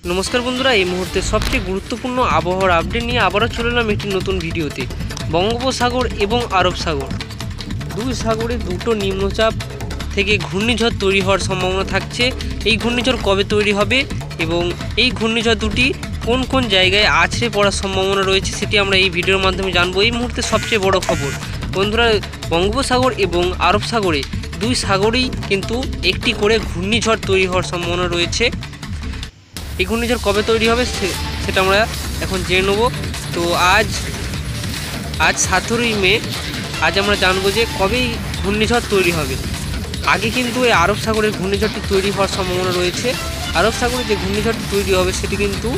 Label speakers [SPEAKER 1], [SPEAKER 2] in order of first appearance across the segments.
[SPEAKER 1] নমস্কার বন্ধুরা, এই মুহূর্তে সবচেয়ে গুরুত্বপূর্ণ আবহাওয়ার আপডেট নিয়ে আবারও চলে এলাম একটি নতুন ভিডিওতে। বঙ্গোপসাগর এবং আরব সাগর, দুই সাগরে দুটো নিম্নচাপ থেকে ঘূর্ণিঝড় তৈরি হওয়ার সম্ভাবনা থাকছে। এই ঘূর্ণিঝড় কবে তৈরি হবে এবং এই ঘূর্ণিঝড় দুটি কোন কোন জায়গায় আছড়ে পড়ার সম্ভাবনা রয়েছে সেটি আমরা এই ভিডিওর মাধ্যমে জানবো। এই মুহূর্তে সবচেয়ে বড় খবর বন্ধুরা, বঙ্গোপসাগর এবং আরব সাগরে দুই সাগরেই কিন্তু একটি করে ঘূর্ণিঝড় তৈরি হওয়ার সম্ভাবনা রয়েছে। এই ঘূর্ণিঝড় কবে তৈরি হবে সেটা আমরা এখন জেনে নেব। তো আজ 17ই মে, আজ আমরা জানবো যে কবেই ঘূর্ণিঝড় তৈরি হবে। আগে কিন্তু এই আরব সাগরের ঘূর্ণিঝড়টি তৈরি হওয়ার সম্ভাবনা রয়েছে। আরব সাগরে যে ঘূর্ণিঝড়টি তৈরি হবে সেটি কিন্তু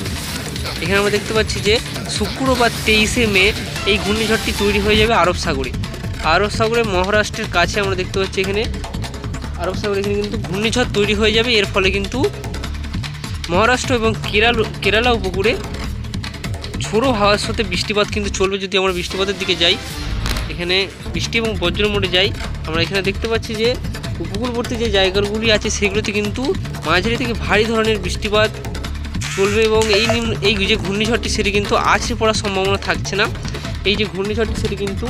[SPEAKER 1] এখানে আমরা দেখতে পাচ্ছি যে শুক্রবার 23শে মে এই ঘূর্ণিঝড়টি তৈরি হয়ে যাবে আরব সাগরে। আরব সাগরে মহারাষ্ট্রের কাছে আমরা দেখতে পাচ্ছি এখানে আরব সাগরে এখানে কিন্তু ঘূর্ণিঝড় তৈরি হয়ে যাবে। এর ফলে কিন্তু মহারাষ্ট্র এবং কেরালা উপকূলে ঝোড়ো হাওয়ার সাথে বৃষ্টিপাত কিন্তু চলবে। যদি আমরা বৃষ্টিপাতের দিকে যাই, এখানে বৃষ্টি এবং বজ্র মোডে যাই, আমরা এখানে দেখতে পাচ্ছি যে উপকূলবর্তী যে জায়গাগুলি আছে সেগুলোতে কিন্তু মাঝারি থেকে ভারী ধরনের বৃষ্টিপাত চলবে এবং এই যে ঘূর্ণিঝড়টি সেটি কিন্তু আছড়ে পড়ার সম্ভাবনা থাকছে না। এই যে ঘূর্ণিঝড়টি সেটি কিন্তু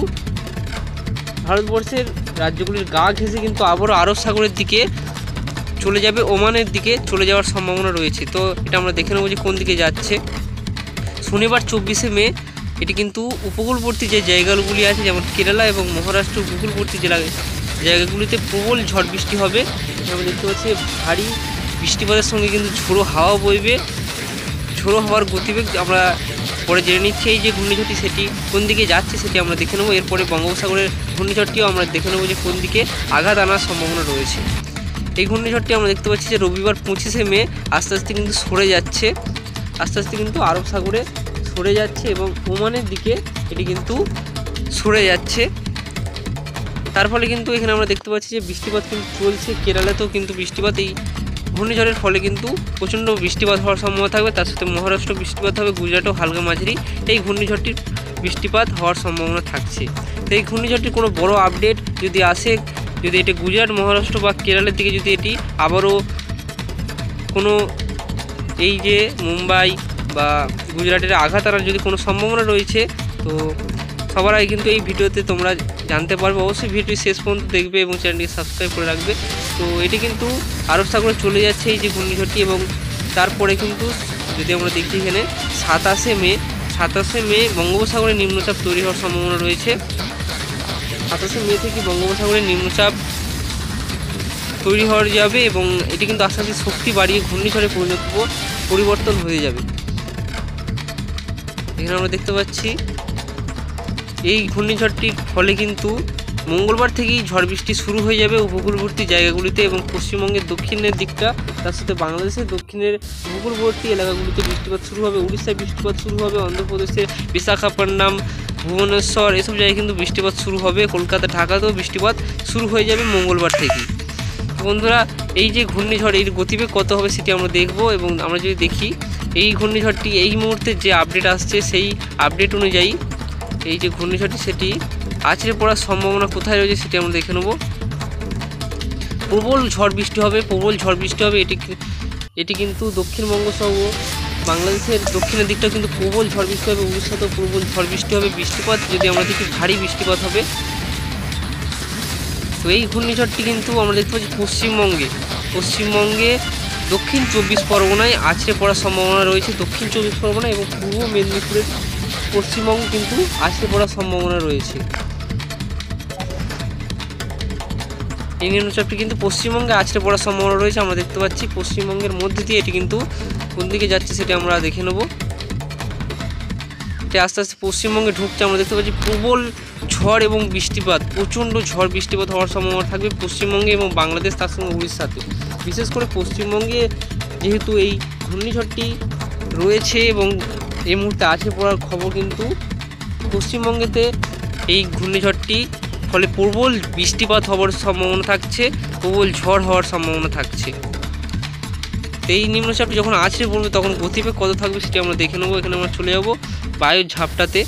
[SPEAKER 1] ভারতবর্ষের রাজ্যগুলির গা ঘেঁষে কিন্তু আবারও আরব সাগরের দিকে চলে যাবে, ওমানের দিকে চলে যাওয়ার সম্ভাবনা রয়েছে। তো এটা আমরা দেখে নেব যে কোন দিকে যাচ্ছে। শনিবার 24শে মে এটি কিন্তু উপকূলবর্তী যে জায়গাগুলি আছে যেমন কেরালা এবং মহারাষ্ট্র উপকূলবর্তী জায়গাগুলিতে প্রবল ঝড় বৃষ্টি হবে। আমরা দেখতে পাচ্ছি ভারী বৃষ্টিপাতের সঙ্গে কিন্তু ঝোড়ো হাওয়া বইবে। ঝোড়ো হাওয়ার গতিবেগ আমরা পরে জেনে নিচ্ছি। এই যে ঘূর্ণিঝড়টি সেটি কোন দিকে যাচ্ছে সেটি আমরা দেখে নেব। এরপরে বঙ্গোপসাগরের ঘূর্ণিঝড়টিও আমরা দেখে নেব যে কোন দিকে আঘাত আনার সম্ভাবনা রয়েছে। এই ঘূর্ণিঝড়টি আমরা দেখতে পাচ্ছি যে রবিবার 25শে মে আস্তে আস্তে কিন্তু সরে যাচ্ছে, আস্তে আস্তে কিন্তু আরব সাগরে সরে যাচ্ছে এবং ওমানের দিকে এটি কিন্তু সরে যাচ্ছে। তার ফলে কিন্তু এখানে আমরা দেখতে পাচ্ছি যে বৃষ্টিপাত কিন্তু চলছে। কেরালাতেও কিন্তু বৃষ্টিপাত, এই ঘূর্ণিঝড়ের ফলে কিন্তু প্রচণ্ড বৃষ্টিপাত হওয়ার সম্ভাবনা থাকবে। তার সাথে মহারাষ্ট্র বৃষ্টিপাত হবে, গুজরাটও হালকা মাঝারি এই ঘূর্ণিঝড়টির বৃষ্টিপাত হওয়ার সম্ভাবনা থাকছে। তো এই ঘূর্ণিঝড়টির কোনো বড় আপডেট যদি আসে, যদি এটি গুজরাট, মহারাষ্ট্র বা কেরালার দিকে যদি এটি আবারও কোনো এই যে মুম্বাই বা গুজরাটের আঘাত আনার যদি কোনো সম্ভাবনা রয়েছে, তো সবার আগে কিন্তু এই ভিডিওতে তোমরা জানতে পারবে। অবশ্যই ভিডিওটি শেষ পর্যন্ত দেখবে এবং চ্যানেলটি সাবস্ক্রাইব করে রাখবে। তো এটি কিন্তু আরব সাগরে চলে যাচ্ছে এই যে ঘূর্ণিঝড়টি, এবং তারপরে কিন্তু যদি আমরা দেখি এখানে 27শে মে বঙ্গোপসাগরে নিম্নচাপ তৈরি হওয়ার সম্ভাবনা রয়েছে। 27শে মে থেকে বঙ্গোপসাগরে নিম্নচাপ তৈরি হওয়া যাবে এবং এটি কিন্তু আস্তে আস্তে শক্তি বাড়িয়ে ঘূর্ণিঝড়ে পরিবর্তন হয়ে যাবে। এখানে আমরা দেখতে পাচ্ছি এই ঘূর্ণিঝড়টির ফলে কিন্তু মঙ্গলবার থেকেই ঝড় বৃষ্টি শুরু হয়ে যাবে উপকূলবর্তী জায়গাগুলিতে এবং পশ্চিমবঙ্গের দক্ষিণের দিকটা, তার সাথে বাংলাদেশের দক্ষিণের উপকূলবর্তী এলাকাগুলিতে বৃষ্টিপাত শুরু হবে। উড়িষ্যায় বৃষ্টিপাত শুরু হবে, অন্ধ্রপ্রদেশের বিশাখাপট্টনম, ভুবনেশ্বর এসব জায়গায় কিন্তু বৃষ্টিপাত শুরু হবে। কলকাতা, ঢাকাতেও বৃষ্টিপাত শুরু হয়ে যাবে মঙ্গলবার থেকেই। বন্ধুরা, এই যে ঘূর্ণিঝড় এর গতিবেগ কত হবে সেটি আমরা দেখব এবং আমরা যদি দেখি এই ঘূর্ণিঝড়টি এই মুহূর্তে যে আপডেট আসছে সেই আপডেট অনুযায়ী এই যে ঘূর্ণিঝড়টি সেটি আছড়ে পড়ার সম্ভাবনা কোথায় রয়েছে সেটি আমরা দেখে নেব। প্রবল ঝড় বৃষ্টি হবে, এটি কিন্তু দক্ষিণবঙ্গ সহ বাংলাদেশের দক্ষিণের দিকটাও কিন্তু প্রবল ঝড় বৃষ্টি হবে। উড়িষ্যাতেও প্রবল ঝড় বৃষ্টি হবে। বৃষ্টিপাত যদি আমরা দেখি ভারী বৃষ্টিপাত হবে। তো এই ঘূর্ণিঝড়টি কিন্তু আমরা দেখতে পাচ্ছি পশ্চিমবঙ্গে দক্ষিণ 24 পরগনায় আছড়ে পড়ার সম্ভাবনা রয়েছে। দক্ষিণ 24 পরগনা এবং পূর্ব মেদিনীপুরের পশ্চিমবঙ্গে কিন্তু আছড়ে পড়ার সম্ভাবনা রয়েছে। এই নিম্নচাপটি কিন্তু পশ্চিমবঙ্গে আছড়ে পড়ার সম্ভাবনা রয়েছে। আমরা দেখতে পাচ্ছি পশ্চিমবঙ্গের মধ্যে দিয়ে এটি কিন্তু কোন দিকে যাচ্ছে সেটা আমরা দেখে নেব। এটি আস্তে আস্তে পশ্চিমবঙ্গে ঢুকছে। আমরা দেখতে পাচ্ছি প্রবল ঝড় এবং বৃষ্টিপাত, প্রচণ্ড ঝড় বৃষ্টিপাত হওয়ার সম্ভাবনা থাকবে পশ্চিমবঙ্গে এবং বাংলাদেশ, তার সঙ্গে উড়িষ্যাতে। বিশেষ করে পশ্চিমবঙ্গে যেহেতু এই ঘূর্ণিঝড়টি রয়েছে এবং এই মুহূর্তে আছড়ে পড়ার খবর, কিন্তু পশ্চিমবঙ্গেতে এই ঘূর্ণিঝড়টি ফলে প্রবল বৃষ্টিপাত হওয়ার সম্ভাবনা থাকছে, প্রবল ঝড় হওয়ার সম্ভাবনা থাকছে। এই নিম্নচাপটি যখন আছড়ে পড়বে তখন গতিবেগ কত থাকবে সেটি আমরা দেখে নেব। এখানে আমরা চলে যাব বায়ুর ঝাপটাতে,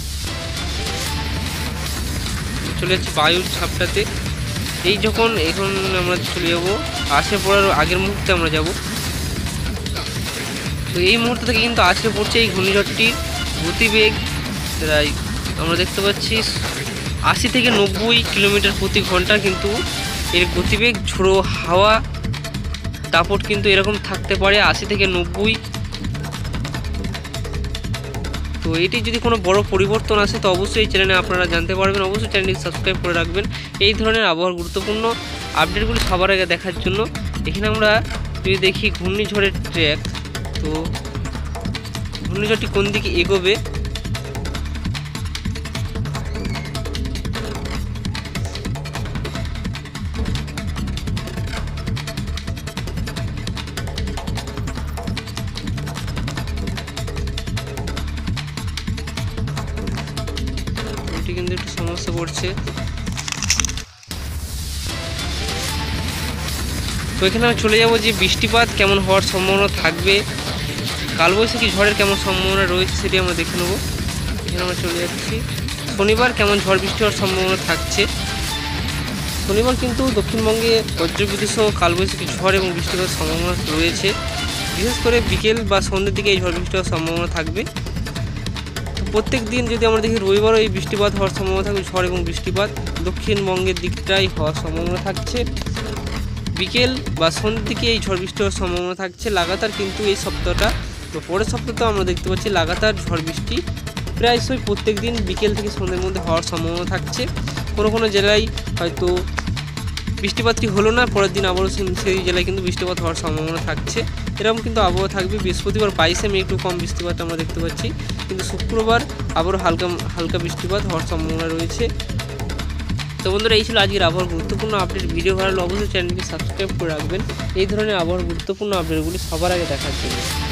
[SPEAKER 1] এই যখন এখন আমরা চলে যাব আছড়ে পড়ার আগের মুহূর্তে আমরা যাব। তো এই মুহূর্ত থেকে কিন্তু আছড়ে পড়ছে এই ঘূর্ণিঝড়টির গতিবেগ প্রায় আমরা দেখতে পাচ্ছি 80 থেকে 90 কিলোমিটার প্রতি ঘন্টা কিন্তু এর গতিবেগ। ঝোড়ো হাওয়া দাপট কিন্তু এরকম থাকতে পারে 80 থেকে 90। তো এটি যদি কোনো বড় পরিবর্তন আসে তো অবশ্যই এই চ্যানেলে আপনারা জানতে পারবেন। অবশ্যই চ্যানেলটি সাবস্ক্রাইব করে রাখবেন এই ধরনের আবহাওয়ার গুরুত্বপূর্ণ আপডেটগুলি সবার আগে দেখার জন্য। এখানে আমরা যদি দেখি ঘূর্ণিঝড়ের ট্র্যাক, তো ঘূর্ণিঝড়টি কোন দিকে এগোবে কিন্তু একটু সমস্যা করছে। তো এখানে আমি চলে যাব যে বৃষ্টিপাত কেমন হওয়ার সম্ভাবনা থাকবে, কালবৈশাখী ঝড়ের কেমন সম্ভাবনা রয়েছে সেটি আমরা দেখে নেব। এখানে আমরা চলে যাচ্ছি শনিবার কেমন ঝড় বৃষ্টি হওয়ার সম্ভাবনা থাকছে। শনিবার কিন্তু দক্ষিণবঙ্গে বজ্রবিদ্যুৎ সহ কালবৈশাখী ঝড় এবং বৃষ্টিপাতের সম্ভাবনা রয়েছে। বিশেষ করে বিকেল বা সন্ধ্যের দিকে এই ঝড় বৃষ্টি হওয়ার সম্ভাবনা থাকবে। প্রত্যেক দিন যদি আমরা দেখি রবিবারও এই বৃষ্টিপাত হওয়ার সম্ভাবনা থাকবে। ঝড় এবং বৃষ্টিপাত দক্ষিণবঙ্গের দিকটাই হওয়ার সম্ভাবনা থাকছে। বিকেল বা সন্ধ্যের দিকে এই ঝড় বৃষ্টি হওয়ার সম্ভাবনা থাকছে লাগাতার কিন্তু এই সপ্তাহটা। তো পরের সপ্তাহতেও আমরা দেখতে পাচ্ছি লাগাতার ঝড় বৃষ্টি প্রায়শই প্রত্যেক দিন বিকেল থেকে সন্ধ্যের মধ্যে হওয়ার সম্ভাবনা থাকছে। কোনো কোনো জেলায় হয়তো বৃষ্টিপাতটি হলো না, পরের দিন আবারও সেই জেলায় কিন্তু বৃষ্টিপাত হওয়ার সম্ভাবনা থাকছে। এরকম কিন্তু আবহাওয়া থাকবে। বৃহস্পতিবার 22 মে একটু কম বৃষ্টিপাত আমরা দেখতে পাচ্ছি, কিন্তু শুক্রবার আবারও হালকা বৃষ্টিপাত হওয়ার সম্ভাবনা রয়েছে। তো বন্ধুরা, এই ছিল আজকের আবহাওয়ার গুরুত্বপূর্ণ আপডেট। ভিডিও ভালো লাগলে অবশ্যই চ্যানেলটিকে সাবস্ক্রাইব করে রাখবেন এই ধরনের আবহাওয়ার গুরুত্বপূর্ণ আপডেটগুলি সবার আগে দেখার জন্য।